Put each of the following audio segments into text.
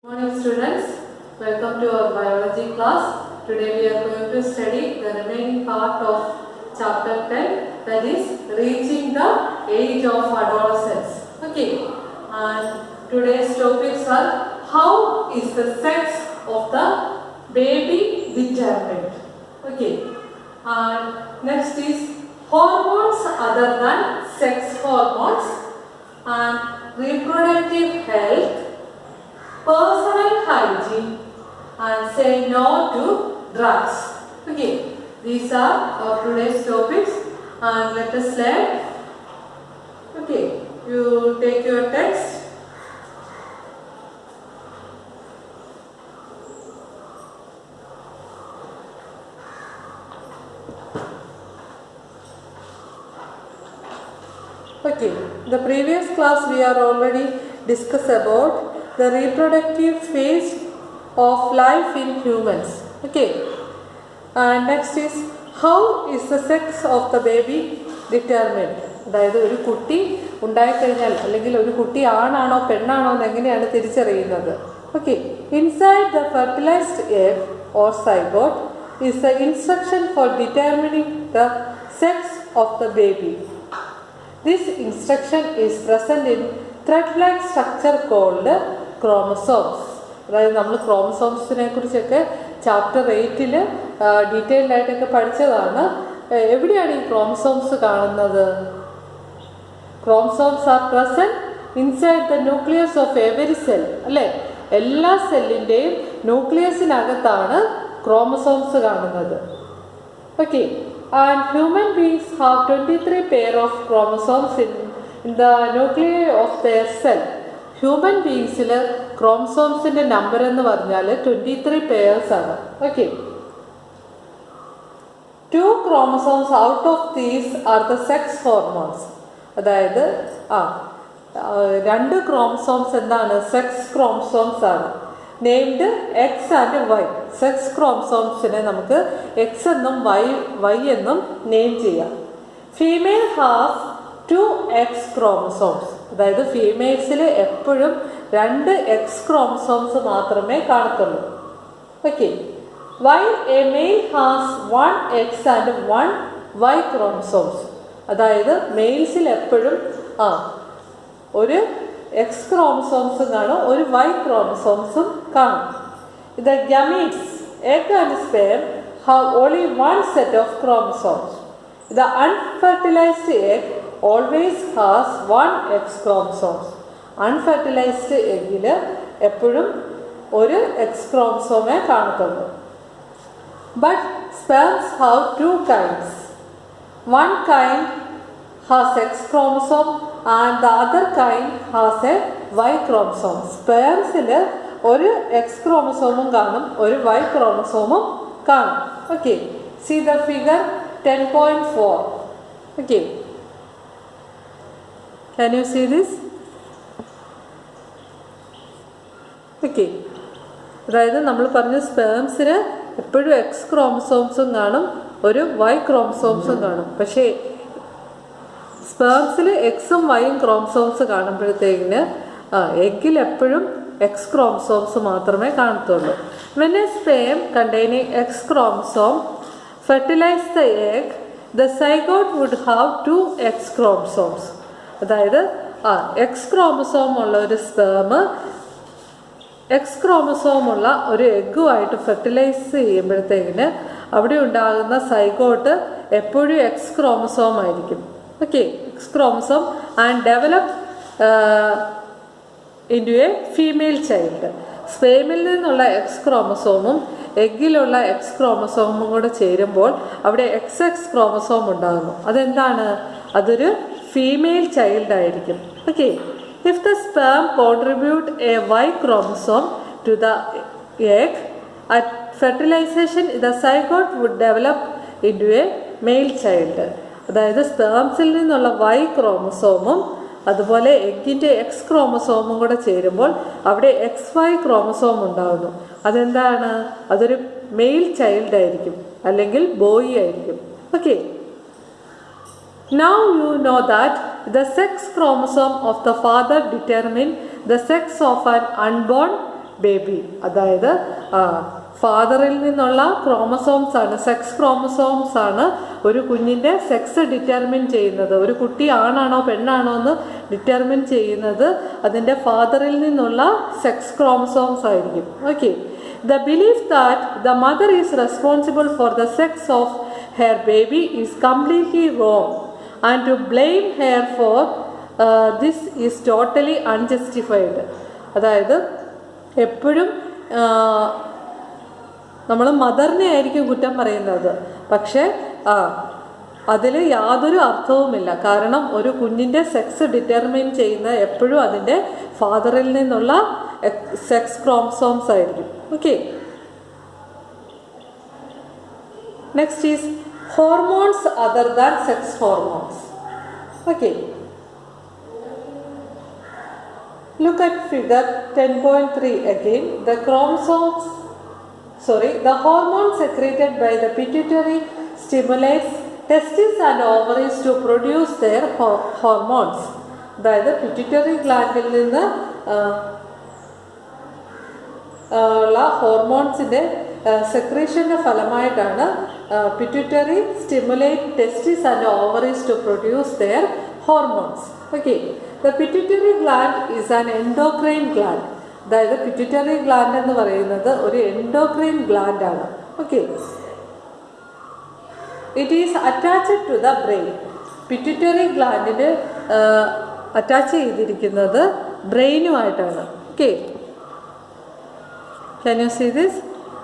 Good morning students, welcome to our biology class. Today we are going to study the remaining part of chapter 10, that is reaching the age of adolescence. Okay, and today's topics are how is the sex of the baby determined. Okay, and next is hormones other than sex hormones and reproductive health, personal hygiene, and say no to drugs. Okay, these are our today's topics and let us learn. Okay, you take your text. Okay, the previous class we are already discussed about the reproductive phase of life in humans. Okay, and next is how is the sex of the baby determined? അതായത് ഒരു കുട്ടി ഉണ്ടായിക്കഴിഞ്ഞാൽ അല്ലെങ്കിൽ ഒരു കുട്ടി ആണാണോ പെണ്ണാണോ എന്ന് എങ്ങനെയാണ് തിരിച്ചറിയുന്നത്? Okay, inside the fertilised egg or zygote is the instruction for determining the sex of the baby. This instruction is present in thread-like structure called chromosomes. അതായത് നമ്മൾ ക്രോമസോംസിനെ കുറിച്ചൊക്കെ ചാപ്റ്റർ 8 ഡീറ്റെയിൽഡ് ആയിട്ടൊക്കെ പഠിച്ചതാണ്. എവിടെയാണ് ഈ ക്രോമസോംസ് കാണുന്നത്? Chromosomes R present inside the nucleus of every cell. അല്ലേ, എല്ലാ സെല്ലിൻ്റെയും ന്യൂക്ലിയസിനകത്താണ് ക്രോമസോംസ് കാണുന്നത്. Okay, and human beings have 23 pair of chromosomes in the nuclei of their cell. Human ബീങ്സിൽ ക്രോമസോംസിൻ്റെ നമ്പർ എന്ന് പറഞ്ഞാൽ 23 പേയേഴ്സ് ആണ്. Okay, 2 chromosomes out of these are the sex hormones. അതായത് 2 chromosomes എന്താണ്? സെക്സ് ക്രോമസോംസ് ആണ്. Named X and Y. Sex ക്രോമസോംസിനെ നമുക്ക് എക്സ് എന്നും വൈ എന്നും നെയിം ചെയ്യാം. Female has 2 X chromosomes. അതായത് ഫീമെയിൽസിൽ എപ്പോഴും 2 എക്സ് ക്രോമസോംസ് മാത്രമേ കാണത്തുള്ളൂ. Okay, while a male has 1 X and 1 Y chromosomes. അതായത് മെയിൽസിൽ എപ്പോഴും ഒരു എക്സ് ക്രോമസോംസും കാണും, ഒരു വൈ ക്രോമസോംസും കാണും. The gametes, egg and sperm, have only one set of chromosomes. The unfertilized egg always has 1 X chromosomes. Unfertilized എഗ്ഗിൽ എപ്പോഴും ഒരു എക്സ് ക്രോമസോമേ കാണത്തുള്ളൂ. But sperms have 2 kinds. One kind has X chromosome and the other kind has a Y chromosome. Spermsil ഒരു X ക്രോമസോമും കാണും, ഒരു Y ക്രോമസോമും കാണും. Okay, see the figure 10.4. Okay, can you see this? Okay, അതായത് നമ്മൾ പറഞ്ഞ സ്പേംസിന് എപ്പോഴും എക്സ് ക്രോമസോംസും കാണും, ഒരു വൈ ക്രോമസോംസും കാണും. പക്ഷേ സ്പേംസിൽ എക്സും വൈയും ക്രോമസോംസ് കാണുമ്പോഴത്തേക്കിന് എഗ്ഗിൽ എപ്പോഴും എക്സ് ക്രോമസോംസ് മാത്രമേ കാണത്തുള്ളൂ. When a sperm containing X chromosome fertilize the egg, the zygote would have 2 X chromosomes. അതായത് എക്സ് ക്രോമസോം ഉള്ള ഒരു സ്പേം എക്സ് ക്രോമസോം ഉള്ള ഒരു എഗ്ഗുമായിട്ട് ഫെർട്ടിലൈസ് ചെയ്യുമ്പോഴത്തേക്കിന് അവിടെ ഉണ്ടാകുന്ന സൈഗോട്ട് എപ്പോഴും എക്സ് ക്രോമസോം ആയിരിക്കും. Okay, X chromosome and develop into a female child. സ്പേമിൽ നിന്നുള്ള എക്സ് ക്രോമസോമും എഗ്ഗിലുള്ള എക്സ് ക്രോമസോമും കൂടെ ചേരുമ്പോൾ അവിടെ എക്സ് ക്രോമസോം ഉണ്ടാകുന്നു. അതെന്താണ്? അതൊരു ഫീമെയിൽ ചൈൽഡ് ആയിരിക്കും. Okay, if the sperm contribute a Y chromosome to the egg at fertilisation the zygote would develop into a male child. അതായത് സ്പേംസിൽ നിന്നുള്ള വൈ ക്രോമസോമും അതുപോലെ എഗ്ഗിൻ്റെ എക്സ് ക്രോമസോമും കൂടെ ചേരുമ്പോൾ അവിടെ എക്സ് വൈ ക്രോമസോം ഉണ്ടാകുന്നു. അതെന്താണ്? അതൊരു മെയിൽ ചൈൽഡ് ആയിരിക്കും, അല്ലെങ്കിൽ ബോയ് ആയിരിക്കും. Okay, now you know that the sex chromosome of the father determine the sex of an unborn baby. അതായത് ഫാദറിൽ നിന്നുള്ള ക്രോമസോംസ് ആണ്, സെക്സ് ക്രോമസോംസ് ആണ് ഒരു കുഞ്ഞിൻ്റെ സെക്സ് ഡിറ്റർമിൻ ചെയ്യുന്നത്. ഒരു കുട്ടി ആണാണോ പെണ്ണാണോ എന്ന് ഡിറ്റർമിൻ ചെയ്യുന്നത് അതിൻ്റെ ഫാദറിൽ നിന്നുള്ള സെക്സ് ക്രോമസോംസ് ആയിരിക്കും. Okay. The belief that the mother is responsible for the sex of her baby is completely wrong, and to blame her for this is totally unjustified. അതായത് എപ്പോഴും നമ്മൾ മദറിനെ ആയിരിക്കും കുറ്റം പറയുന്നത്, പക്ഷേ അതിൽ യാതൊരു അർത്ഥവുമില്ല. കാരണം ഒരു കുഞ്ഞിൻ്റെ സെക്സ് ഡിറ്റർമിൻ ചെയ്യുന്ന എപ്പോഴും അതിൻ്റെ ഫാദറിൽ നിന്നുള്ള സെക്സ് ക്രോമസോംസ് ആയിരിക്കും. Okay. Next is hormones other than sex hormones. Okay. Look at figure 10.3 again. The hormone secreted by the pituitary stimulates testes and ovaries to produce their hormones. അതായത് pituitary ഗ്ലാൻഡിൽ നിന്ന് ഉള്ള ഹോർമോൺസിൻ്റെ സെക്രീഷൻ്റെ ഫലമായിട്ടാണ് pituitary stimulate testis and ovaries to produce their hormones. Okay. The pituitary gland is an endocrine gland. അതായത് pituitary gland എന്ന് പറയുന്നത് ഒരു എൻഡോക്രൈൻ ഗ്ലാൻഡ് ആണ്. Okay. It is attached to the brain. Pituitary ഗ്ലാൻഡിന് അറ്റാച്ച് ചെയ്തിരിക്കുന്നത് ബ്രെയിനുമായിട്ടാണ്. Okay. Can you see this?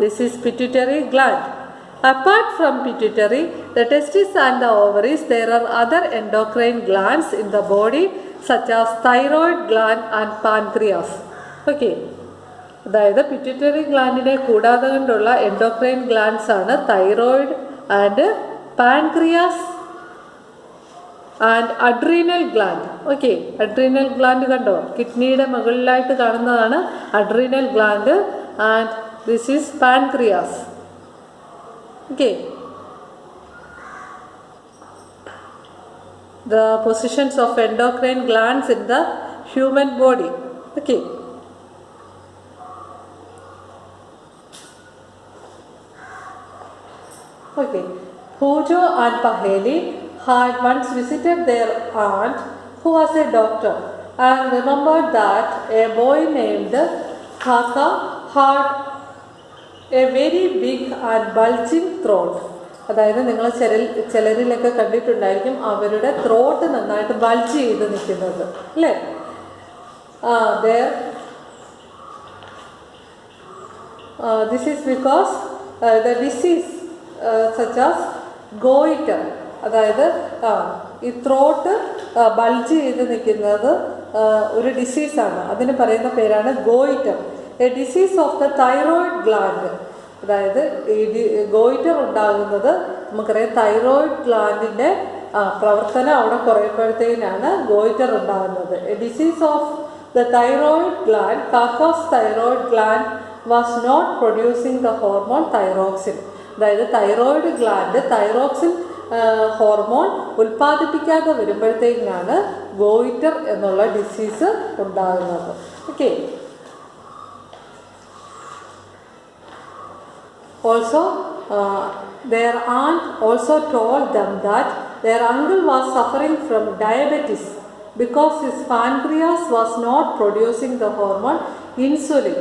This is pituitary gland. Apart from pituitary, the testes and the ovaries, there are other endocrine glands in the body such as thyroid gland and pancreas. Okay. അതായത് pituitary ഗ്ലാൻഡിനെ കൂടാതെ കൊണ്ടുള്ള endocrine glands ആണ് thyroid and pancreas and adrenal gland. Okay. Adrenal gland കണ്ടോ, കിഡ്നിയുടെ മുകളിലായിട്ട് കാണുന്നതാണ് adrenal gland. And this is pancreas. Okay. The positions of endocrine glands in the human body. Okay. Okay. Pujo and Paheli had once visited their aunt who was a doctor and remembered that a boy named Kaka had a very big and bulging throat. അതായത് നിങ്ങൾ ചിലരിലൊക്കെ കണ്ടിട്ടുണ്ടായിരിക്കും അവരുടെ throat നന്നായിട്ട് bulge ചെയ്ത് നിൽക്കുന്നത്, അല്ലേ? This is because the disease such as goitre. അതായത് ഈ throat bulge ചെയ്ത് നിൽക്കുന്നത് ഒരു ഡിസീസാണ്. അതിന് പറയുന്ന പേരാണ് goitre, a disease of the thyroid gland. അതായത് ഈ ഗോയിറ്റർ ഉണ്ടാകുന്നത് നമുക്കറിയാം തൈറോയിഡ് ഗ്ലാൻഡിൻ്റെ പ്രവർത്തനം അവിടെ കുറയുമ്പോഴത്തേനാണ് ഗോയിറ്റർ ഉണ്ടാകുന്നത്. A disease of the thyroid gland. Cause thyroid gland was not producing the hormone thyroxine. അതായത് തൈറോയിഡ് ഗ്ലാൻഡ് തൈറോക്സിൻ ഹോർമോൺ ഉൽപ്പാദിപ്പിക്കാതെ വരുമ്പോഴത്തേക്കാണ് ഗോയിറ്റർ എന്നുള്ള ഡിസീസ് ഉണ്ടാകുന്നത്. Okay. Also, their aunt also told them that their uncle was suffering from diabetes because his pancreas was not producing the hormone insulin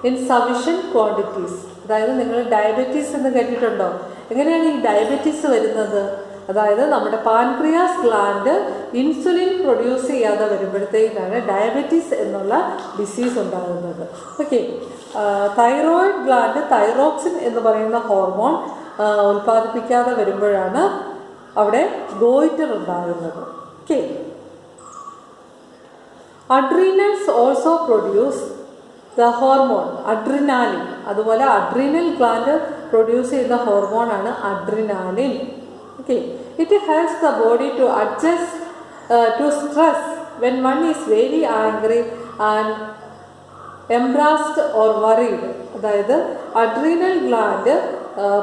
in sufficient quantities. അതായത് നിങ്ങൾ diabetes എന്ന് കേട്ടിട്ടുണ്ടോ? എങ്ങനെയാണ് ഈ ഡയബറ്റീസ് വരുന്നത്? അതായത് നമ്മുടെ പാൻക്രിയാസ് ഗ്ലാൻഡ് ഇൻസുലിൻ പ്രൊഡ്യൂസ് ചെയ്യാതെ വരുമ്പോഴത്തേക്കാണ് ഡയബറ്റീസ് എന്നുള്ള ഡിസീസ് ഉണ്ടാകുന്നത്. ഓക്കെ. തൈറോയിഡ് ഗ്ലാൻഡ് തൈറോക്സിൻ എന്ന് പറയുന്ന ഹോർമോൺ ഉൽപ്പാദിപ്പിക്കാതെ വരുമ്പോഴാണ് അവിടെ ഗോയിറ്റർ ഉണ്ടാകുന്നത്. Okay. Adrenals also produce the hormone adrenaline. അതുപോലെ അഡ്രീനൽ ഗ്ലാൻഡ് പ്രൊഡ്യൂസ് ചെയ്യുന്ന ഹോർമോണാണ് adrenaline. Okay, it helps the body to adjust to stress when one is very angry and embarrassed or worried. അതായത് adrenal gland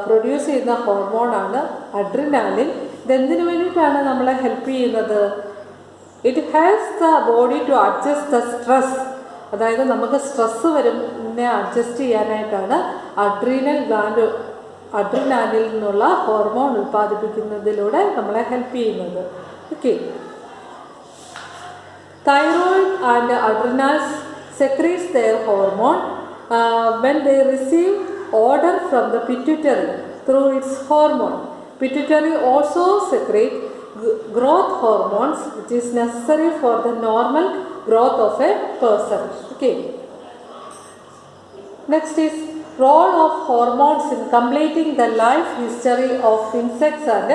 produce ചെയ്യുന്ന ഹോർമോണാണ് adrenaline. ഇതെന്തിനു വേണ്ടിയിട്ടാണ് നമ്മളെ help ചെയ്യുന്നത്? It helps the body to adjust the stress. അതായത് നമുക്ക് stress മൂഡിനെ adjust ചെയ്യാനായിട്ടാണ് അഡ്രിനാലിൽ നിന്നുള്ള ഹോർമോൺ ഉൽപ്പാദിപ്പിക്കുന്നതിലൂടെ നമ്മളെ ഹെൽപ്പ് ചെയ്യുന്നത്. Okay. Thyroid and adrenals secretes their hormone when they receive order from the pituitary through its hormone. Pituitary also secrete growth hormones which is necessary for the normal growth of a person. Okay. Next is role of hormones in completing the life history of insects and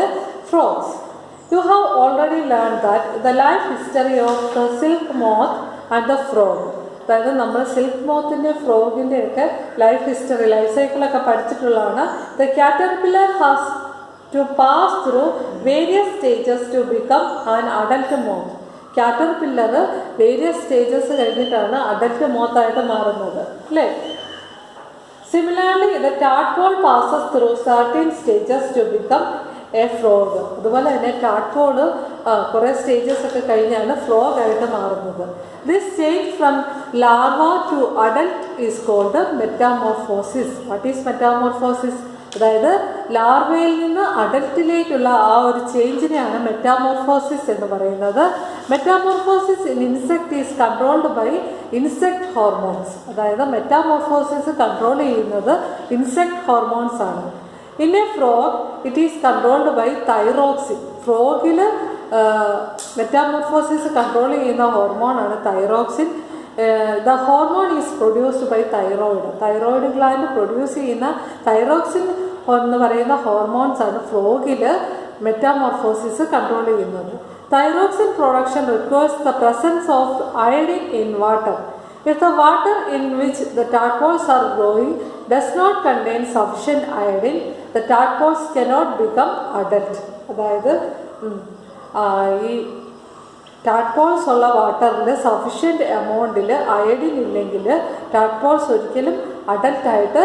frogs. You have already learned that the life history of the silk moth and the frog. അതായത് നമ്മൾ silk മോത്തിൻ്റെ ഫ്രോഗിൻ്റെ ഒക്കെ life history, life സൈക്കിളൊക്കെ പഠിച്ചിട്ടുള്ളതാണ്. The caterpillar has to pass through various stages to become an adult moth. Caterpillar various stages കഴിഞ്ഞിട്ടാണ് adult മോത്തായിട്ട് മാറുന്നത്, അല്ലേ? Similarly the tadpole passes through certain stages to become a frog. അതുപോലെ തന്നെ tadpole കുറേ stages ഒക്കെ കഴിഞ്ഞാണ് ഫ്രോഗ് ആയിട്ട് മാറുന്നത്. This change from larva to adult is called metamorphosis. What is metamorphosis? അതായത് ലാർവയിൽ നിന്ന് അഡൽട്ടിലേക്കുള്ള ആ ഒരു ചേഞ്ചിനെയാണ് മെറ്റാമോർഫോസിസ് എന്ന് പറയുന്നത്. Metamorphosis in insect is controlled by insect hormones. അതായത് മെറ്റാമോർഫോസിസ് കൺട്രോൾ ചെയ്യുന്നത് ഇൻസെക്ട് ഹോർമോൺസ് ആണ്. In a frog it is controlled by thyroxine. ഫ്രോഗിൽ മെറ്റാമോർഫോസിസ് കൺട്രോൾ ചെയ്യുന്ന ഹോർമോണാണ് thyroxine. The hormone is produced by thyroid. Thyroid gland produce ചെയ്യുന്ന thyroxine എന്ന് പറയുന്ന hormones ആണ് ഫ്രോഗിൽ മെറ്റാമോർഫോസിസ് കൺട്രോൾ ചെയ്യുന്നത്. Thyroxine production requires the presence of iodine in water. If the water in which the tadpoles are growing does not contain sufficient iodine, the tadpoles cannot become adult. അതായത് ഈ tadpoles ഉള്ള വാട്ടറിൽ sufficient എമൗണ്ടിൽ iodine ഇല്ലെങ്കിൽ tadpoles ഒരിക്കലും അഡൽട്ടായിട്ട്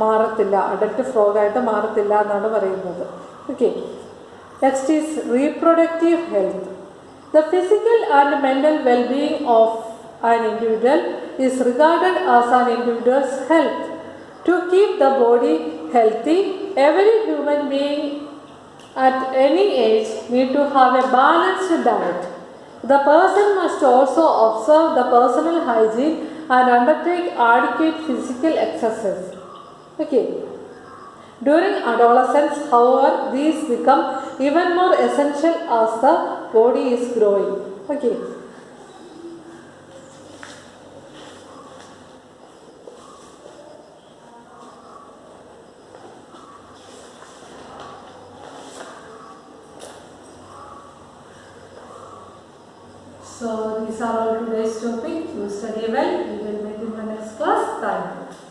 മാറത്തില്ല, adult ഫ്രോഗായിട്ട് മാറത്തില്ല എന്നാണ് പറയുന്നത്. Okay. Next is reproductive health. The physical and mental wellbeing of an individual is regarded as an individual's health. To keep the body healthy, every human being at any age need to have a balanced diet. The person must also observe the personal hygiene and undertake adequate physical exercise. Okay. During adolescence, however, these become even more essential as the body is growing. Okay. So these are all today's topic. You study well. We will meet in the next class. Thank you.